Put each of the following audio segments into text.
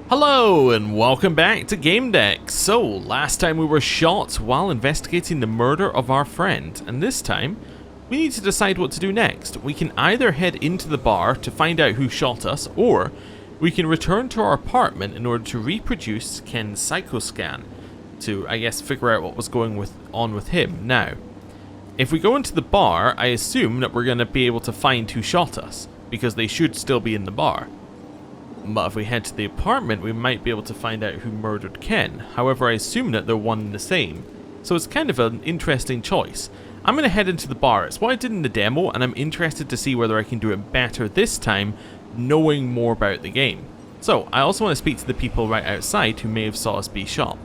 Hello and welcome back to Gamedec. So, last time we were shot while investigating the murder of our friend, and this time we need to decide what to do next. We can either head into the bar to find out who shot us, or we can return to our apartment in order to reproduce Ken's psychoscan to, I guess, figure out what was going on with him. Now, if we go into the bar, I assume that we're going to be able to find who shot us, because they should still be in the bar. But if we head to the apartment, we might be able to find out who murdered Ken. However, I assume that they're one and the same. So it's kind of an interesting choice. I'm going to head into the bar. It's what I did in the demo, and I'm interested to see whether I can do it better this time, knowing more about the game. So, I also want to speak to the people right outside who may have saw us be shot.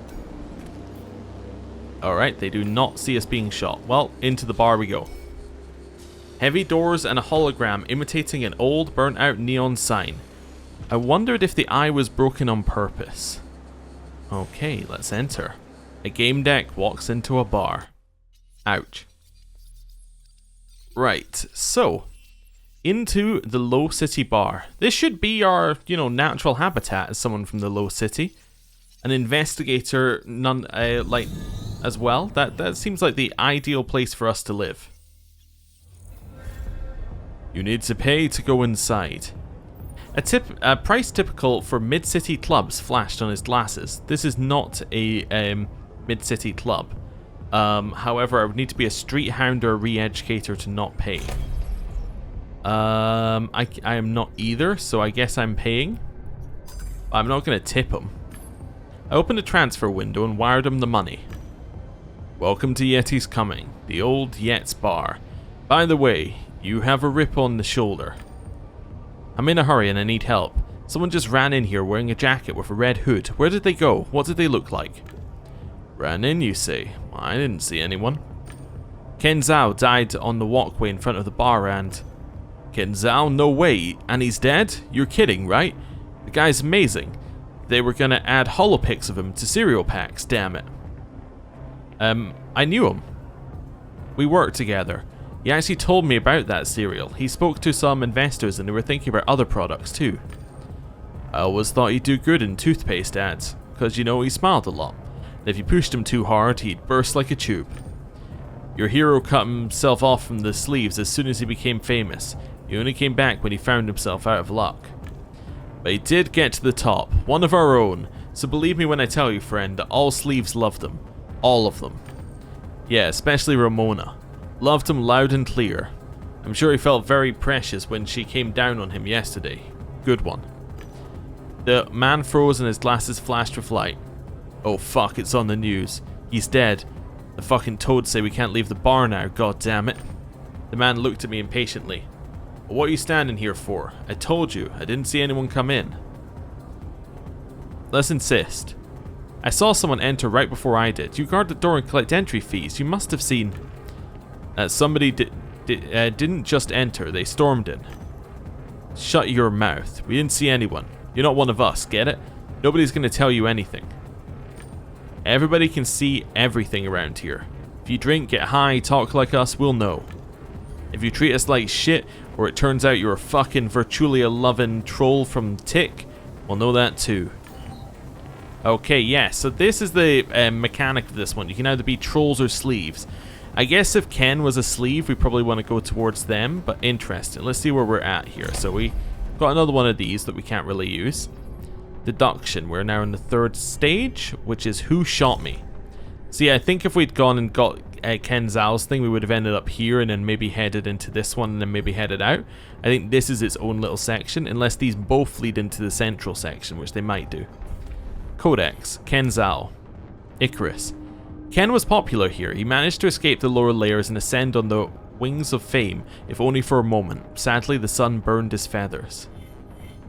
Alright, they do not see us being shot. Well, into the bar we go. Heavy doors and a hologram imitating an old, burnt-out neon sign. I wondered if the eye was broken on purpose. Okay, let's enter. A Gamedec walks into a bar. Ouch. Right, so into the Low City bar. This should be our, natural habitat as someone from the Low City. An investigator, as well. That seems like the ideal place for us to live. You need to pay to go inside. A price typical for mid-city clubs flashed on his glasses. This is not a mid-city club. However, I would need to be a street hound or a re-educator to not pay. I am not either, so I guess I'm paying. I'm not going to tip him. I opened a transfer window and wired him the money. Welcome to Yeti's Coming, the old Yet's bar. By the way, you have a rip on the shoulder. I'm in a hurry and I need help. Someone just ran in here wearing a jacket with a red hood. Where did they go? What did they look like? Ran in, you say? Well, I didn't see anyone. Ken Zhao died on the walkway in front of the bar and... Ken Zhao? No way. And he's dead? You're kidding, right? The guy's amazing. They were gonna add holopics of him to cereal packs, damn it. I knew him. We worked together. He actually told me about that cereal. He spoke to some investors and they were thinking about other products too. I always thought he'd do good in toothpaste ads, because he smiled a lot. And if you pushed him too hard, he'd burst like a tube. Your hero cut himself off from the sleeves as soon as he became famous. He only came back when he found himself out of luck. But he did get to the top, one of our own. So believe me when I tell you, friend, that all sleeves loved him. All of them. Yeah, especially Ramona. Loved him loud and clear. I'm sure he felt very precious when she came down on him yesterday. Good one. The man froze and his glasses flashed with light. Oh fuck, it's on the news. He's dead. The fucking toads say we can't leave the bar now, god damn it. The man looked at me impatiently. What are you standing here for? I told you, I didn't see anyone come in. Let's insist. I saw someone enter right before I did. You guard the door and collect entry fees. You must have seen... somebody didn't just enter, they stormed in. Shut your mouth. We didn't see anyone. You're not one of us, get it? Nobody's going to tell you anything. Everybody can see everything around here. If you drink, get high, talk like us, we'll know. If you treat us like shit, or it turns out you're a fucking Virtulia-loving troll from Tick, we'll know that too. Okay, yeah, so this is the mechanic of this one. You can either be trolls or sleeves. I guess if Ken was a sleeve, we probably want to go towards them, but interesting. Let's see where we're at here. So we got another one of these that we can't really use. Deduction. We're now in the third stage, which is who shot me. See, I think if we'd gone and got Ken Zhao's thing, we would have ended up here and then maybe headed into this one and then maybe headed out. I think this is its own little section, unless these both lead into the central section, which they might do. Codex. Ken Zhao. Icarus. Ken was popular here. He managed to escape the lower layers and ascend on the wings of fame, if only for a moment. Sadly, the sun burned his feathers.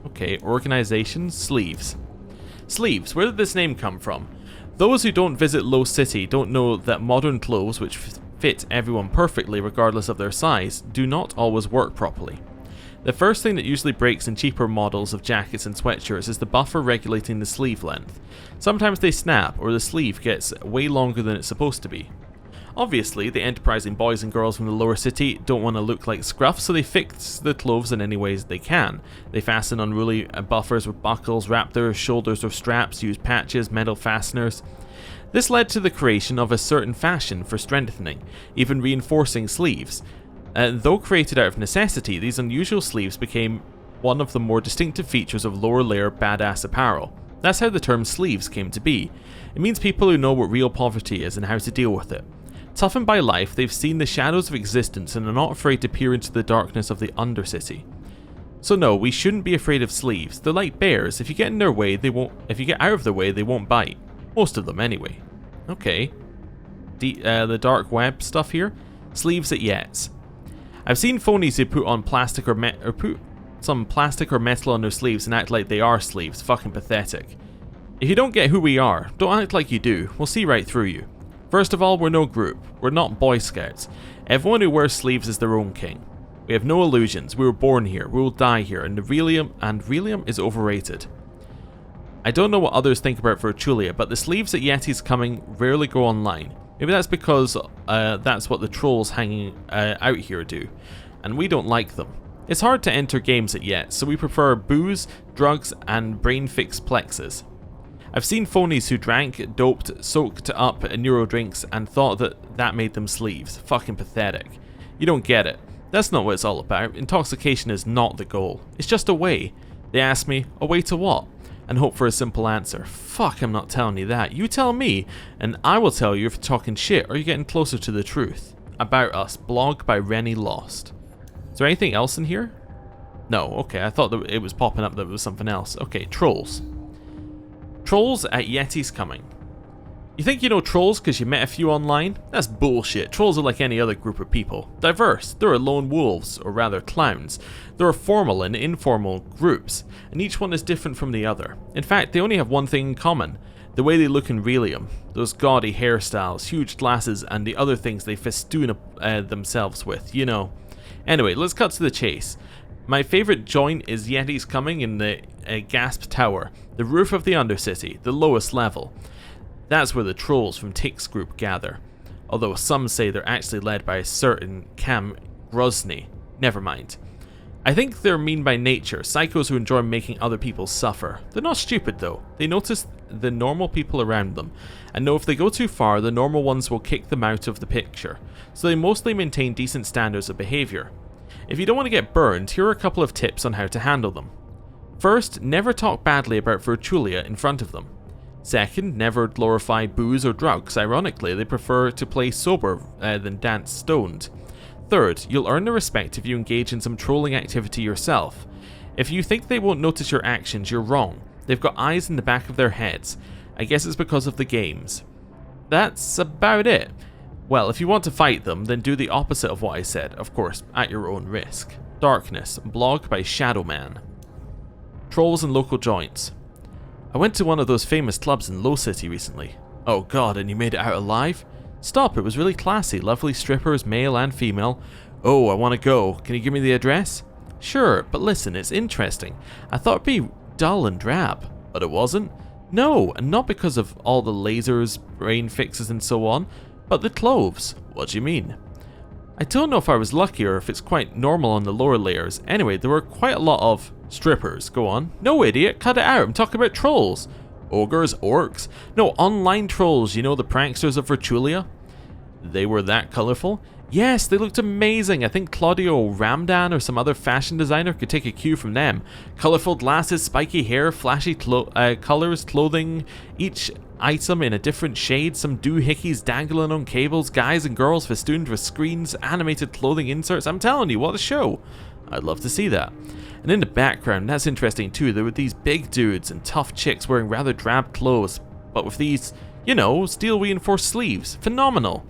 Okay, organization, sleeves. Sleeves, where did this name come from? Those who don't visit Low City don't know that modern clothes, which fit everyone perfectly regardless of their size, do not always work properly. The first thing that usually breaks in cheaper models of jackets and sweatshirts is the buffer regulating the sleeve length. Sometimes they snap, or the sleeve gets way longer than it's supposed to be. Obviously, the enterprising boys and girls from the lower city don't want to look like scruff, so they fix the clothes in any ways they can. They fasten unruly buffers with buckles, wrap their shoulders with straps, use patches, metal fasteners. This led to the creation of a certain fashion for strengthening, even reinforcing sleeves. Though created out of necessity, these unusual sleeves became one of the more distinctive features of lower layer badass apparel. That's how the term sleeves came to be. It means people who know what real poverty is and how to deal with it. Toughened by life, they've seen the shadows of existence and are not afraid to peer into the darkness of the Undercity. So no, we shouldn't be afraid of sleeves. They're like bears. If you get in their way, they won't. If you get out of their way, they won't bite. Most of them, anyway. Okay. The dark web stuff here. Sleeves at Yets. I've seen phonies who put on plastic or put some plastic or metal on their sleeves and act like they are sleeves. Fucking pathetic. If you don't get who we are, don't act like you do. We'll see right through you. First of all, we're no group. We're not Boy Scouts. Everyone who wears sleeves is their own king. We have no illusions. We were born here. We will die here. And Rhelium is overrated. I don't know what others think about Virtulia, but the sleeves at Yeti's Coming rarely go online. Maybe that's because that's what the trolls hanging out here do, and we don't like them. It's hard to enter games at Yet, so we prefer booze, drugs, and brain-fixed plexes. I've seen phonies who drank, doped, soaked up neuro drinks and thought that made them sleeves. Fucking pathetic. You don't get it. That's not what it's all about. Intoxication is not the goal. It's just a way. They ask me, a way to what? And hope for a simple answer. Fuck, I'm not telling you that. You tell me, and I will tell you if you're talking shit or you're getting closer to the truth. About Us, blog by Rennie Lost. Is there anything else in here? No, okay, I thought that it was popping up that it was something else. Okay, trolls. Trolls at Yeti's Coming. You think you know trolls because you met a few online? That's bullshit. Trolls are like any other group of people. Diverse. There are lone wolves, or rather clowns. There are formal and informal groups, and each one is different from the other. In fact, they only have one thing in common. The way they look in Rhelium. Those gaudy hairstyles, huge glasses, and the other things they festoon themselves with, you know. Anyway, let's cut to the chase. My favourite joint is Yeti's Coming in the Gasp Tower, the roof of the Undercity, the lowest level. That's where the trolls from Tick's group gather, although some say they're actually led by a certain Cam Grozny. Never mind. I think they're mean by nature, psychos who enjoy making other people suffer. They're not stupid though. They notice the normal people around them, and know if they go too far, the normal ones will kick them out of the picture, so they mostly maintain decent standards of behaviour. If you don't want to get burned, here are a couple of tips on how to handle them. First, never talk badly about Virtulia in front of them. Second, never glorify booze or drugs. Ironically, they prefer to play sober than dance stoned. Third, you'll earn their respect if you engage in some trolling activity yourself. If you think they won't notice your actions, you're wrong. They've got eyes in the back of their heads. I guess it's because of the games. That's about it. Well, if you want to fight them, then do the opposite of what I said, of course, at your own risk. Darkness, blog by Shadowman. Trolls and local joints. I went to one of those famous clubs in Low City recently. Oh god, and you made it out alive? Stop, it was really classy, lovely strippers, male and female. Oh, I want to go. Can you give me the address? Sure, but listen, it's interesting. I thought it'd be dull and drab, but it wasn't. No, and not because of all the lasers, brain fixes and so on, but the clothes. What do you mean? I don't know if I was lucky or if it's quite normal on the lower layers. Anyway, there were quite a lot of strippers. Go on. No, idiot, cut it out. I'm talking about trolls. Ogres, orcs. No, online trolls, you know, the pranksters of Virtulia? They were that colourful? Yes, they looked amazing. I think Claudio Ramdan or some other fashion designer could take a cue from them. Colourful glasses, spiky hair, flashy colours, clothing, each item in a different shade, some doohickeys dangling on cables, guys and girls festooned with screens, animated clothing inserts. I'm telling you, what a show. I'd love to see that. And in the background, that's interesting too, there were these big dudes and tough chicks wearing rather drab clothes, but with these, you know, steel reinforced sleeves. Phenomenal.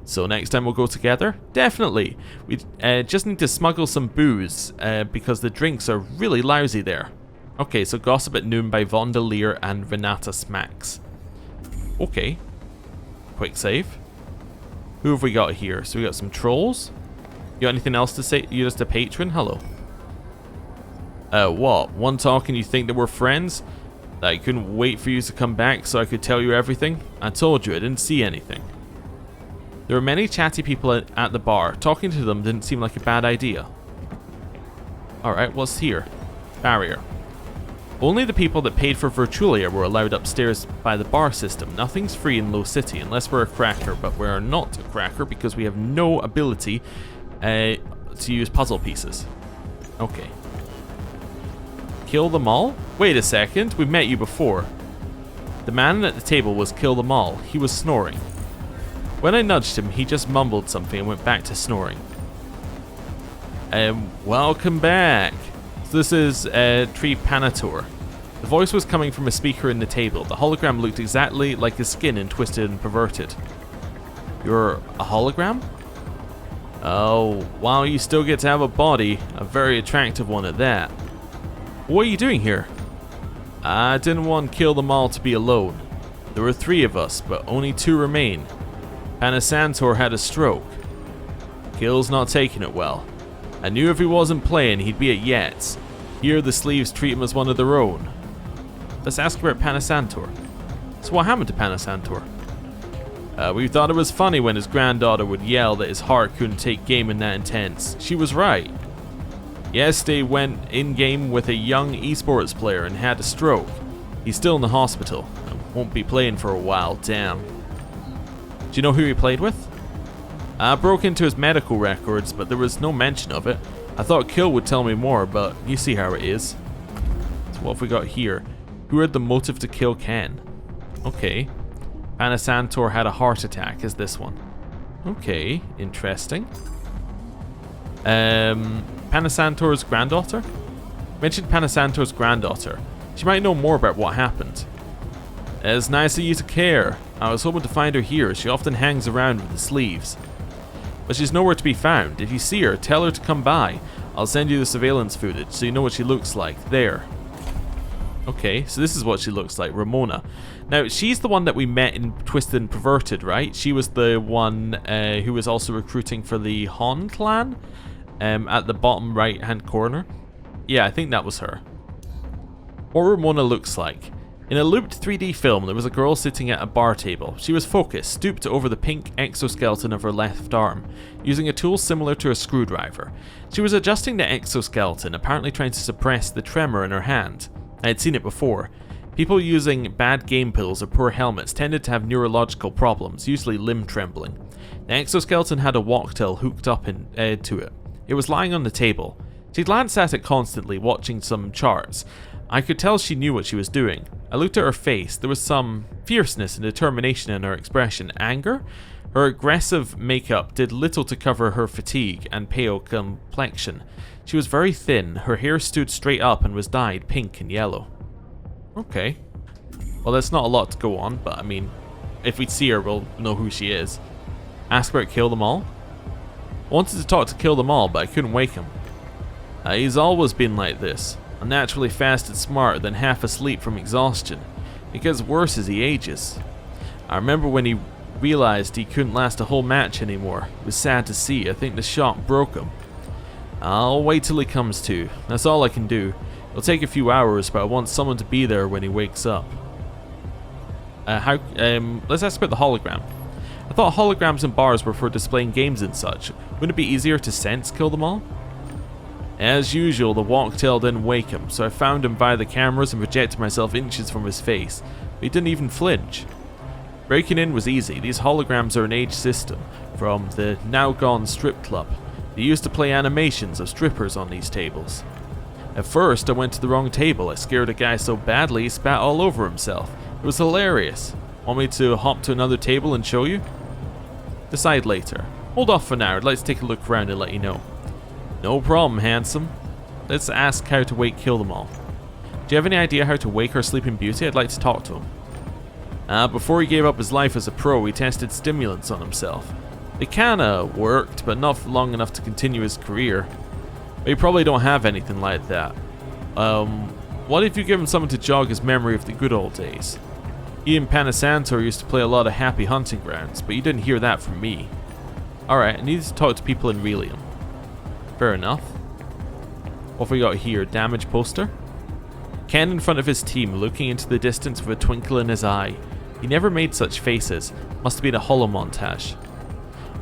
So next time we'll go together? Definitely. We just need to smuggle some booze, because the drinks are really lousy there. Okay, so Gossip at Noon by Vonda Lear and Renata Smacks. Okay. Quick save. Who have we got here? So we got some trolls. You got anything else to say? You're just a patron? Hello. What? One talk and you think that we're friends? That I couldn't wait for you to come back so I could tell you everything? I told you I didn't see anything. There were many chatty people at the bar. Talking to them didn't seem like a bad idea. Alright, what's here? Barrier. Only the people that paid for Virtualia were allowed upstairs by the bar system. Nothing's free in Low City unless we're a cracker, but we're not a cracker because we have no ability to use puzzle pieces. Okay. Kill them all? Wait a second, we've met you before. The man at the table was Kill them all. He was snoring. When I nudged him, he just mumbled something and went back to snoring. Welcome back. So this is Trepanator. The voice was coming from a speaker in the table. The hologram looked exactly like his skin and twisted and perverted. You're a hologram? Oh, wow, you still get to have a body. A very attractive one at that. What are you doing here? I didn't want Kill them all to be alone. There were 3 of us, but only 2 remain. Panasantor had a stroke. Kill's not taking it well. I knew if he wasn't playing, he'd be at Yet's. Here, the sleeves treat him as one of their own. Let's ask about Panasantor. So what happened to Panasantor? We thought it was funny when his granddaughter would yell that his heart couldn't take gaming that intense. She was right. Yesterday went in-game with a young esports player and had a stroke. He's still in the hospital and won't be playing for a while, damn. Do you know who he played with? I broke into his medical records, but there was no mention of it. I thought Kill would tell me more, but you see how it is. So what have we got here? Who had the motive to kill Ken? Okay. Panasantor had a heart attack, is this one. Okay, interesting. Panasantor's granddaughter? Mentioned Panasantor's granddaughter. She might know more about what happened. It's nice of you to care. I was hoping to find her here. She often hangs around with the sleeves. But she's nowhere to be found. If you see her, tell her to come by. I'll send you the surveillance footage so you know what she looks like. There. Okay, so this is what she looks like, Ramona. Now, she's the one that we met in Twisted and Perverted, right? She was the one who was also recruiting for the Han clan at the bottom right-hand corner. Yeah, I think that was her. What Ramona looks like. In a looped 3D film, there was a girl sitting at a bar table. She was focused, stooped over the pink exoskeleton of her left arm, using a tool similar to a screwdriver. She was adjusting the exoskeleton, apparently trying to suppress the tremor in her hand. I had seen it before. People using bad game pills or poor helmets tended to have neurological problems, usually limb trembling. The exoskeleton had a walktail hooked up to it. It was lying on the table. She glanced at it constantly, watching some charts. I could tell she knew what she was doing. I looked at her face. There was some fierceness and determination in her expression. Anger? Her aggressive makeup did little to cover her fatigue and pale complexion. She was very thin. Her hair stood straight up and was dyed pink and yellow. Okay. Well, that's not a lot to go on, but I mean, if we see her, we'll know who she is. Ask about Kill them all? I wanted to talk to Kill them all, but I couldn't wake him. He's always been like this. Unnaturally fast and smart, then half asleep from exhaustion. It gets worse as he ages. I remember when he realized he couldn't last a whole match anymore. It was sad to see. I think the shock broke him. I'll wait till he comes to. That's all I can do. It'll take a few hours, but I want someone to be there when he wakes up. Let's ask about the hologram. I thought holograms in bars were for displaying games and such. Wouldn't it be easier to sense Kill them all? As usual, the walktail didn't wake him, so I found him via the cameras and projected myself inches from his face. But he didn't even flinch. Breaking in was easy. These holograms are an age system from the now gone strip club. They used to play animations of strippers on these tables. At first, I went to the wrong table. I scared a guy so badly he spat all over himself. It was hilarious. Want me to hop to another table and show you? Decide later. Hold off for now. I'd like to take a look around and let you know. No problem, handsome. Let's ask how to wake Kill them all. Do you have any idea how to wake our sleeping beauty? I'd like to talk to him. Before he gave up his life as a pro, he tested stimulants on himself. They kinda worked, but not long enough to continue his career. But you probably don't have anything like that. What if you give him something to jog his memory of the good old days? He and Panasantor used to play a lot of Happy Hunting Grounds, but you didn't hear that from me. Alright, I need to talk to people in Relium. Fair enough. What have we got here? Damage poster? Ken in front of his team, looking into the distance with a twinkle in his eye. He never made such faces. Must have been a holo montage.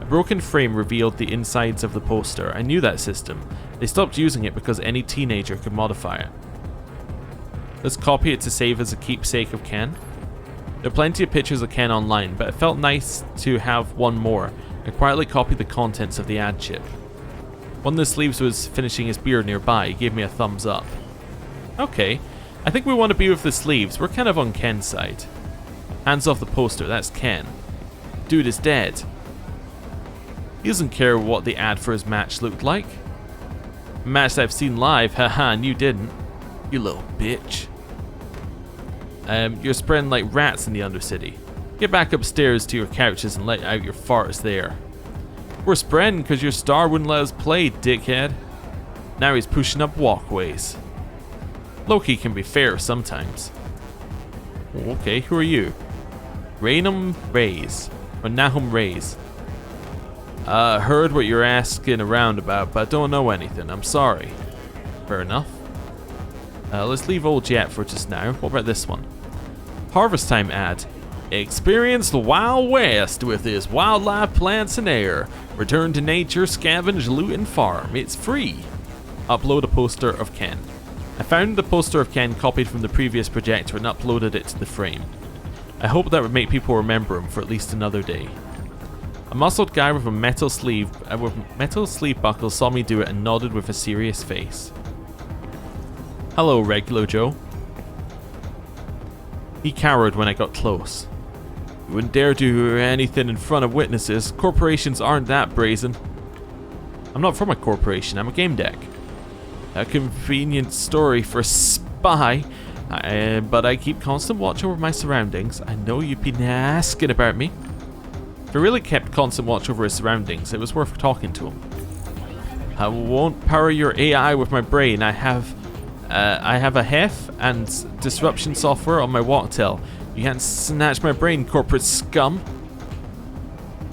A broken frame revealed the insides of the poster. I knew that system. They stopped using it because any teenager could modify it. Let's copy it to save as a keepsake of Ken. There are plenty of pictures of Ken online, but it felt nice to have one more. I quietly copied the contents of the ad chip. One of the sleeves was finishing his beer nearby. He gave me a thumbs up. Okay, I think we want to be with the sleeves. We're kind of on Ken's side. Hands off the poster, that's Ken. Dude is dead. He doesn't care what the ad for his match looked like. A match that I've seen live, haha, and you didn't. You little bitch. You're spreading like rats in the Undercity. Get back upstairs to your couches and let out your farts there. We're spreading because your star wouldn't let us play, dickhead. Now he's pushing up walkways. Loki can be fair sometimes. Okay, who are you? Raynham Rays. Or Nahum Rays. Heard what you're asking around about, but I don't know anything. I'm sorry. Fair enough. Let's leave Old Jet for just now. What about this one? Harvest time ad. Experience the Wild West with his wildlife, plants, and air. Return to nature, scavenge, loot, and farm. It's free. Upload a poster of Ken. I found the poster of Ken copied from the previous projector and uploaded it to the frame. I hope that would make people remember him for at least another day. A muscled guy with a metal sleeve buckle saw me do it and nodded with a serious face. Hello, Regular Joe. He cowered when I got close. You wouldn't dare do anything in front of witnesses. Corporations aren't that brazen. I'm not from a corporation, I'm a Gamedec. A convenient story for a spy, but I keep constant watch over my surroundings. I know you've been asking about me. If I really kept constant watch over his surroundings, it was worth talking to him. I won't power your AI with my brain. I have a HEF and disruption software on my walktail. You can't snatch my brain, corporate scum.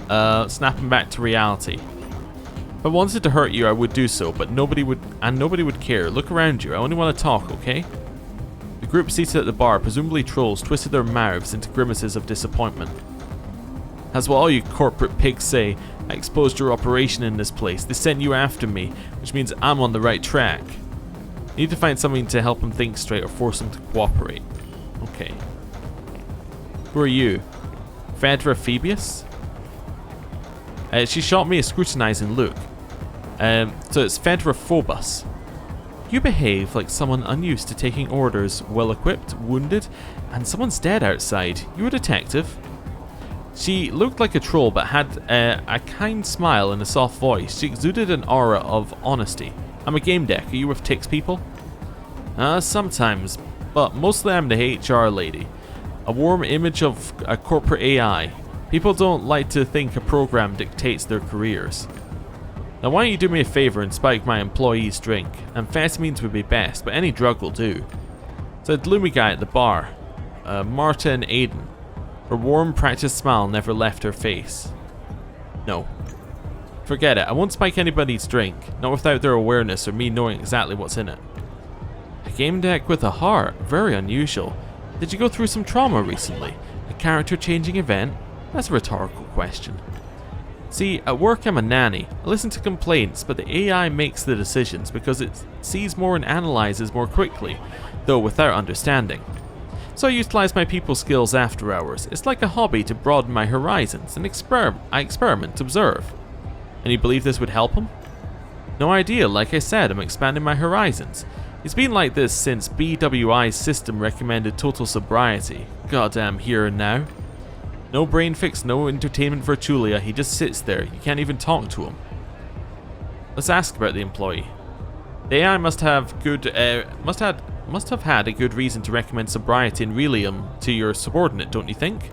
Snapping back to reality. If I wanted to hurt you, I would do so, but nobody would care. Look around you. I only want to talk, okay? The group seated at the bar, presumably trolls, twisted their mouths into grimaces of disappointment. That's what all you corporate pigs say. I exposed your operation in this place. They sent you after me, which means I'm on the right track. You need to find something to help him think straight or force him to cooperate. Okay. Who are you? Fedra Phoebius? She shot me a scrutinizing look. So it's Fedra Phobos. You behave like someone unused to taking orders, well-equipped, wounded, and someone's dead outside. You a detective? She looked like a troll but had a kind smile and a soft voice. She exuded an aura of honesty. I'm a Gamedec. Are you with Tix people? Sometimes, but mostly I'm the HR lady. A warm image of a corporate AI. People don't like to think a program dictates their careers. Now why don't you do me a favor and spike my employees' drink? Amphetamines would be best, but any drug will do. So a gloomy guy at the bar. Marta and Aiden. Her warm, practiced smile never left her face. No. Forget it, I won't spike anybody's drink, not without their awareness or me knowing exactly what's in it. A Gamedec with a heart, very unusual. Did you go through some trauma recently? A character-changing event? That's a rhetorical question. See, at work I'm a nanny. I listen to complaints, but the AI makes the decisions because it sees more and analyzes more quickly, though without understanding. So I utilize my people skills after hours. It's like a hobby to broaden my horizons, an I experiment, observe. And you believe this would help him? No idea, like I said, I'm expanding my horizons. It's been like this since BWI's system recommended total sobriety. Goddamn here and now. No brain fix, no entertainment for Julia, he just sits there, you can't even talk to him. Let's ask about the employee. The AI must have had a good reason to recommend sobriety and Relium to your subordinate, don't you think?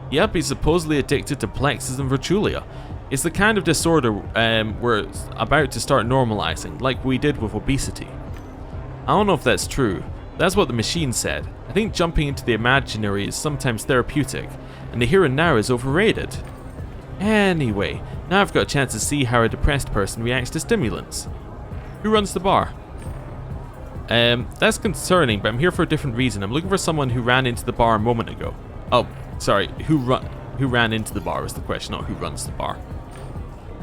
Yep, he's supposedly addicted to Plexus and Virtulia. It's the kind of disorder we're about to start normalizing, like we did with obesity. I don't know if that's true. That's what the machine said. I think jumping into the imaginary is sometimes therapeutic, and the here and now is overrated. Anyway, now I've got a chance to see how a depressed person reacts to stimulants. Who runs the bar? That's concerning, but I'm here for a different reason. I'm looking for someone who ran into the bar a moment ago. Oh, sorry, who ran into the bar is the question, not who runs the bar.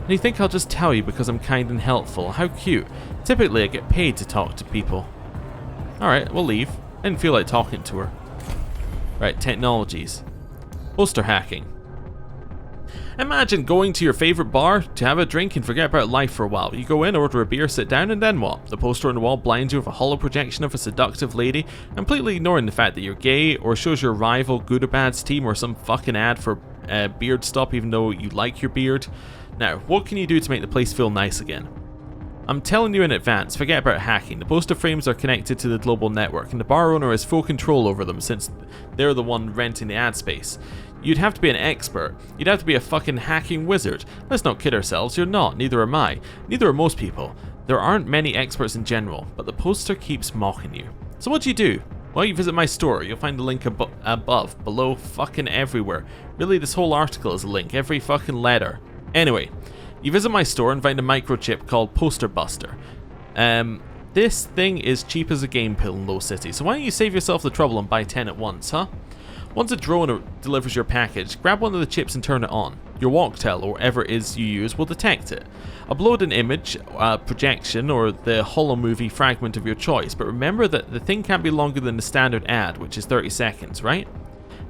And you think I'll just tell you because I'm kind and helpful? How cute. Typically I get paid to talk to people. Alright, we'll leave. I didn't feel like talking to her. Right, technologies. Poster hacking. Imagine going to your favorite bar to have a drink and forget about life for a while. You go in, order a beer, sit down, and then what? The poster on the wall blinds you with a hollow projection of a seductive lady, completely ignoring the fact that you're gay, or shows your rival good or bad's team, or some fucking ad for beard stop even though you like your beard. Now, what can you do to make the place feel nice again? I'm telling you in advance, forget about hacking. The poster frames are connected to the global network, and the bar owner has full control over them since they're the one renting the ad space. You'd have to be an expert. You'd have to be a fucking hacking wizard. Let's not kid ourselves, you're not, neither am I. Neither are most people. There aren't many experts in general, but the poster keeps mocking you. So what do? Well, you visit my store. You'll find the link above, below, fucking everywhere. Really, this whole article is a link, every fucking letter. Anyway, you visit my store and find a microchip called Poster Buster. This thing is cheap as a game pill in Low City, so why don't you save yourself the trouble and buy 10 at once, huh? Once a drone delivers your package, grab one of the chips and turn it on. Your walktel, or whatever it is you use, will detect it. Upload an image, projection, or the holo movie fragment of your choice, but remember that the thing can't be longer than the standard ad, which is 30 seconds, right?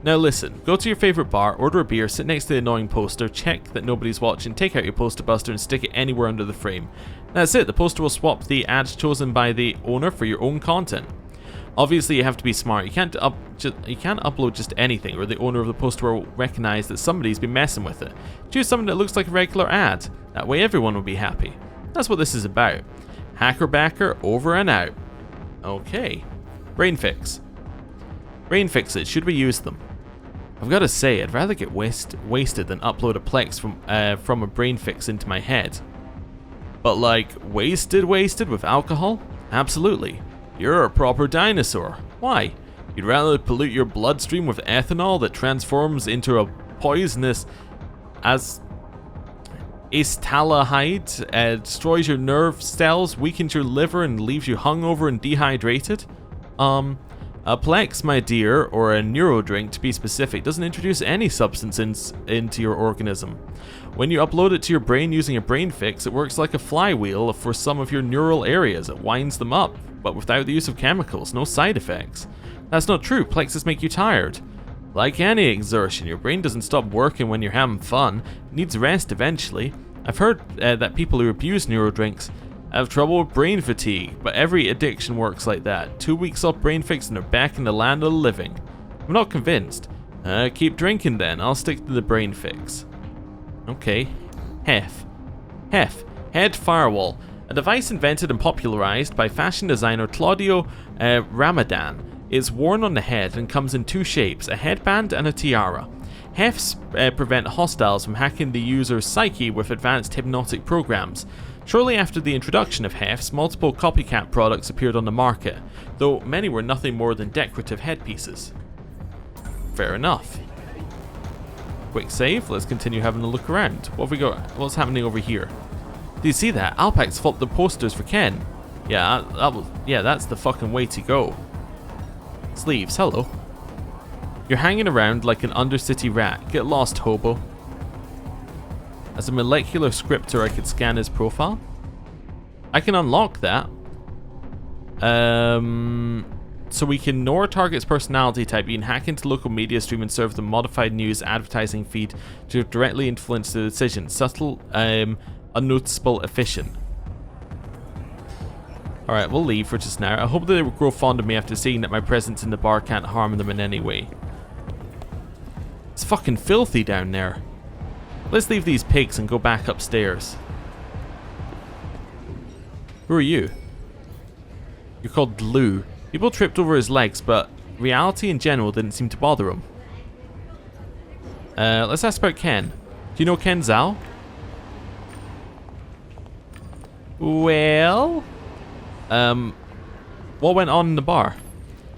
Now listen, go to your favourite bar, order a beer, sit next to the annoying poster, check that nobody's watching, take out your poster buster and stick it anywhere under the frame. That's it, the poster will swap the ads chosen by the owner for your own content. Obviously you have to be smart, you can't upload just anything or the owner of the poster will recognise that somebody's been messing with it. Choose something that looks like a regular ad, that way everyone will be happy. That's what this is about. Hacker backer over and out. Okay. Brain fix. Brain fixes, should we use them? I've got to say, I'd rather get wasted than upload a plex from a brain fix into my head. But like, wasted with alcohol? Absolutely. You're a proper dinosaur. Why? You'd rather pollute your bloodstream with ethanol that transforms into a poisonous acetylhaldehyde, destroys your nerve cells, weakens your liver, and leaves you hungover and dehydrated? A Plex, my dear, or a neurodrink to be specific, doesn't introduce any substance into your organism. When you upload it to your brain using a brain fix, it works like a flywheel for some of your neural areas. It winds them up, but without the use of chemicals, no side effects. That's not true, Plexes make you tired. Like any exertion, your brain doesn't stop working when you're having fun, it needs rest eventually. I've heard that people who abuse neurodrinks have trouble with brain fatigue, but every addiction works like that. 2 weeks off brain fix and they're back in the land of the living. I'm not convinced. Keep drinking then, I'll stick to the brain fix. Okay. Hef. Head firewall. A device invented and popularized by fashion designer Claudio Ramadan. It's worn on the head and comes in two shapes, a headband and a tiara. Hefs prevent hostiles from hacking the user's psyche with advanced hypnotic programs. Shortly after the introduction of Hefs, multiple copycat products appeared on the market, though many were nothing more than decorative headpieces. Fair enough. Quick save, let's continue having a look around. What have we got? What's happening over here? Do you see that? Alpax flipped the posters for Ken. Yeah, that's the fucking way to go. Sleeves, hello. You're hanging around like an undercity rat. Get lost, hobo. As a molecular scripter, I could scan his profile. I can unlock that. So we can know our target's personality type. You can hack into local media stream and serve the modified news advertising feed to directly influence the decision. Subtle, unnoticeable, efficient. Alright, we'll leave for just now. I hope that they will grow fond of me after seeing that my presence in the bar can't harm them in any way. It's fucking filthy down there. Let's leave these pigs and go back upstairs. Who are you? You're called Lou. People tripped over his legs, but reality in general didn't seem to bother him. Let's ask about Ken. Do you know Ken Zhao? Well... what went on in the bar?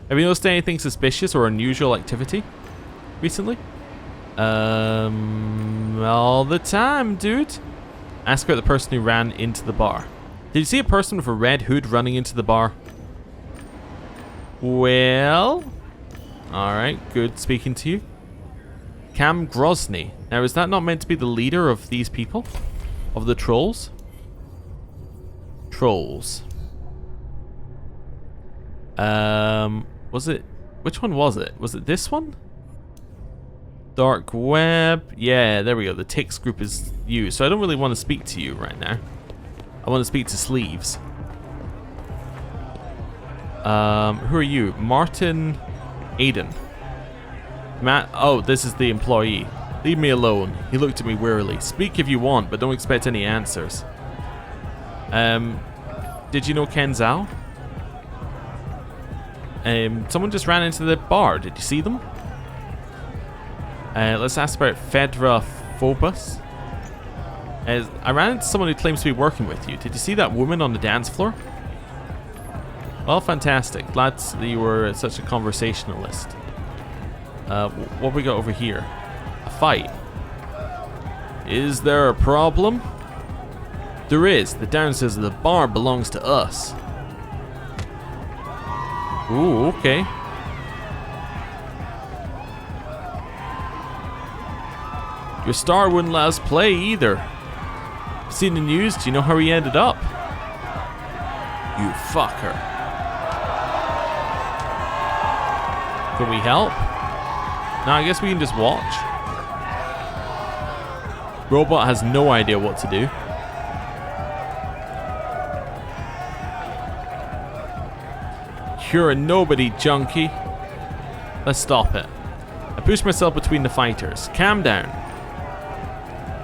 Have you noticed anything suspicious or unusual activity recently? All the time, dude. Ask about the person who ran into the bar. Did you see a person with a red hood running into the bar? Well... Alright, good speaking to you. Cam Grozny. Now, is that not meant to be the leader of these people? of the trolls. Trolls. Was it... Which one was it? Was it this one? Dark web. Yeah, there we go. The ticks group is you. So I don't really want to speak to you right now. I want to speak to Sleeves. Who are you? Martin Aiden. Matt. Oh, this is the employee. Leave me alone. He looked at me wearily. Speak if you want, but don't expect any answers. Did you know Ken Zhao? Someone just ran into the bar. Did you see them? Let's ask about Fedra Phobos. I ran into someone who claims to be working with you. Did you see that woman on the dance floor? Well, fantastic. Glad that you were such a conversationalist. What have we got over here? A fight. Is there a problem? There is. The downstairs of the bar belongs to us. Ooh, okay. Your star wouldn't let us play either. Seen the news? Do you know how he ended up? You fucker. Can we help? No, I guess we can just watch. Robot has no idea what to do. You're a nobody, junkie. Let's stop it. I pushed myself between the fighters. Calm down.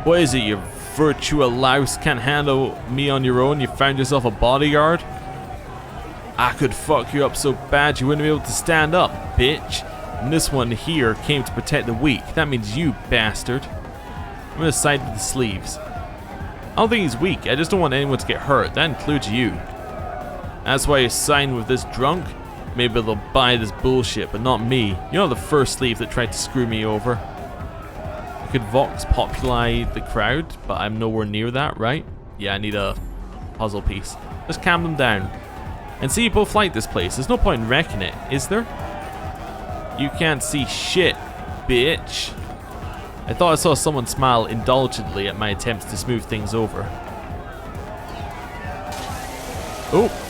What is it, you virtua louse? Can't handle me on your own? You found yourself a bodyguard? I could fuck you up so bad you wouldn't be able to stand up, bitch. And this one here came to protect the weak. That means you, bastard. I'm gonna side with the Sleeves. I don't think he's weak. I just don't want anyone to get hurt. That includes you. That's why you signed with this drunk? Maybe they'll buy this bullshit, but not me. You're not the first Sleeve that tried to screw me over. I could Vox Populi the crowd, but I'm nowhere near that, right? Yeah, I need a puzzle piece. Let's calm them down. And see, you both like this place. There's no point in wrecking it, is there? You can't see shit, bitch. I thought I saw someone smile indulgently at my attempts to smooth things over. Oh.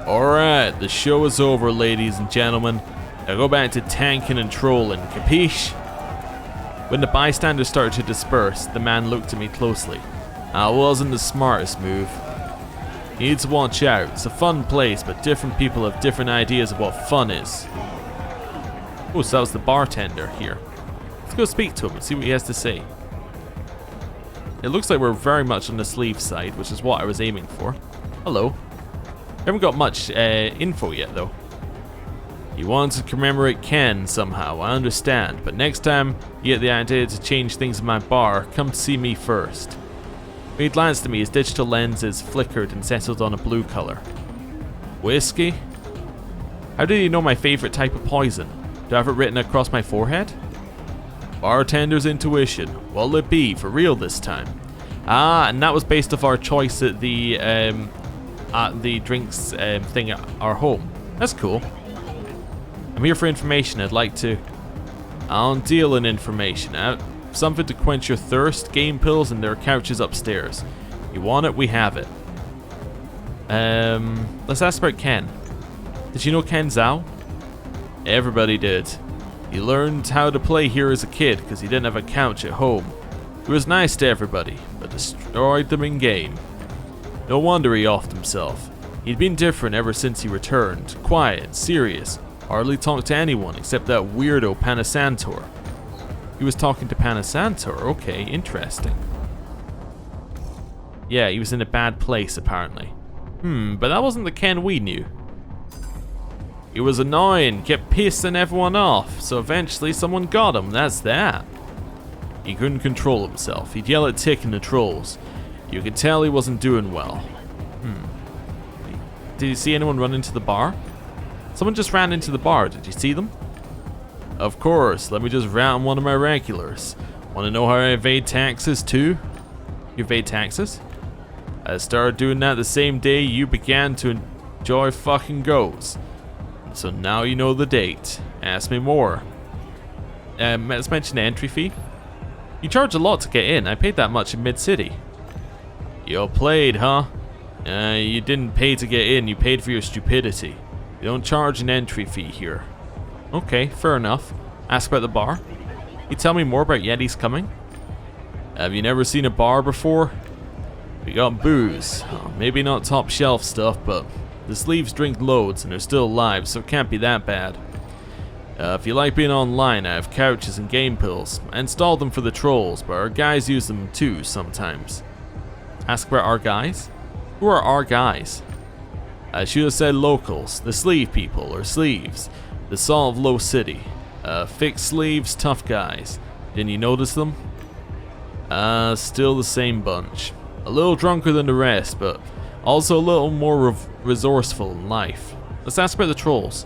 Alright, the show is over, ladies and gentlemen. Now go back to tanking and trolling, capiche? When the bystanders started to disperse, the man looked at me closely. That wasn't the smartest move. You need to watch out. It's a fun place, but different people have different ideas of what fun is. Oh, so that was the bartender here. Let's go speak to him and see what he has to say. It looks like we're very much on the Sleeve side, which is what I was aiming for. Hello. Haven't got much info yet, though. You want to commemorate Ken somehow, I understand, but next time you get the idea to change things in my bar, come to see me first. When he glanced at me, his digital lenses flickered and settled on a blue color. Whiskey? How did he know my favorite type of poison? Do I have it written across my forehead? Bartender's intuition. What'll it be, for real this time? Ah, and that was based off our choice at the drinks thing at our home. That's cool. I'm here for information. I'd like to... I don't deal in information. Something to quench your thirst, game pills, and there are couches upstairs. You want it, we have it. Let's ask about Ken. Did you know Ken Zhao? Everybody did. He learned how to play here as a kid because he didn't have a couch at home. He was nice to everybody, but destroyed them in game. No wonder he offed himself. He'd been different ever since he returned. Quiet, serious, hardly talked to anyone except that weirdo Panasantor. He was talking to Panasantor? Okay, interesting. Yeah, he was in a bad place apparently. But that wasn't the Ken we knew. He was annoying, kept pissing everyone off, so eventually someone got him, that's that. He couldn't control himself. He'd yell at Tick and the trolls. You could tell he wasn't doing well. Did you see anyone run into the bar? Someone just ran into the bar, did you see them? Of course, let me just rat one of my regulars. Want to know how I evade taxes too? You evade taxes? I started doing that the same day you began to enjoy fucking goats. So now you know the date. Ask me more. Let's mention the entry fee. You charge a lot to get in. I paid that much in mid-city. You played, huh? You didn't pay to get in, you paid for your stupidity. You don't charge an entry fee here. Okay, fair enough. Ask about the bar. You tell me more about Yeti's coming? Have you never seen a bar before? We got booze. Maybe not top shelf stuff, but the sleeves drink loads and they're still alive, so it can't be that bad. If you like being online, I have couches and game pools. I installed them for the trolls, but our guys use them too sometimes. Ask about our guys? Who are our guys? I should have said locals, the sleeve people, or sleeves, the salt of Low City. Fixed sleeves, tough guys. Didn't you notice them? Still the same bunch. A little drunker than the rest, but also a little more resourceful in life. Let's ask about the trolls.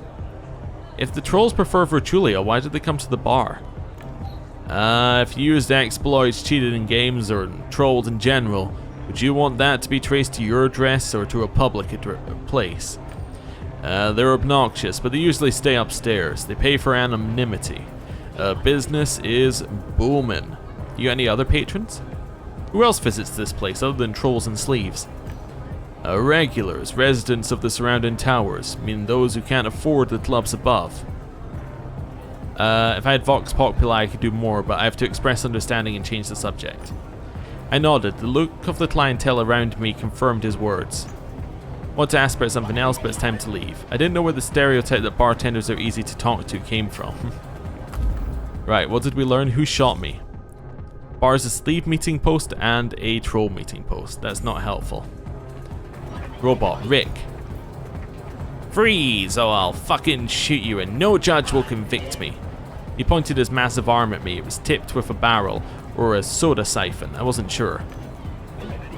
If the trolls prefer Virtulia, why did they come to the bar? If you used exploits, cheated in games, or trolled in general, would you want that to be traced to your address or to a public place? They're obnoxious, but they usually stay upstairs. They pay for anonymity. Business is booming. You got any other patrons? Who else visits this place other than trolls and sleeves? Regulars, residents of the surrounding towers, meaning those who can't afford the clubs above. If I had Vox Populi, I could do more, but I have to express understanding and change the subject. I nodded. The look of the clientele around me confirmed his words. Want to ask about something else, but it's time to leave. I didn't know where the stereotype that bartenders are easy to talk to came from. Right, what did we learn? Who shot me? Bar's a sleeve meeting post and a troll meeting post. That's not helpful. Robot, Rick. Freeze, or I'll fucking shoot you and no judge will convict me. He pointed his massive arm at me. It was tipped with a barrel. Or a soda siphon, I wasn't sure.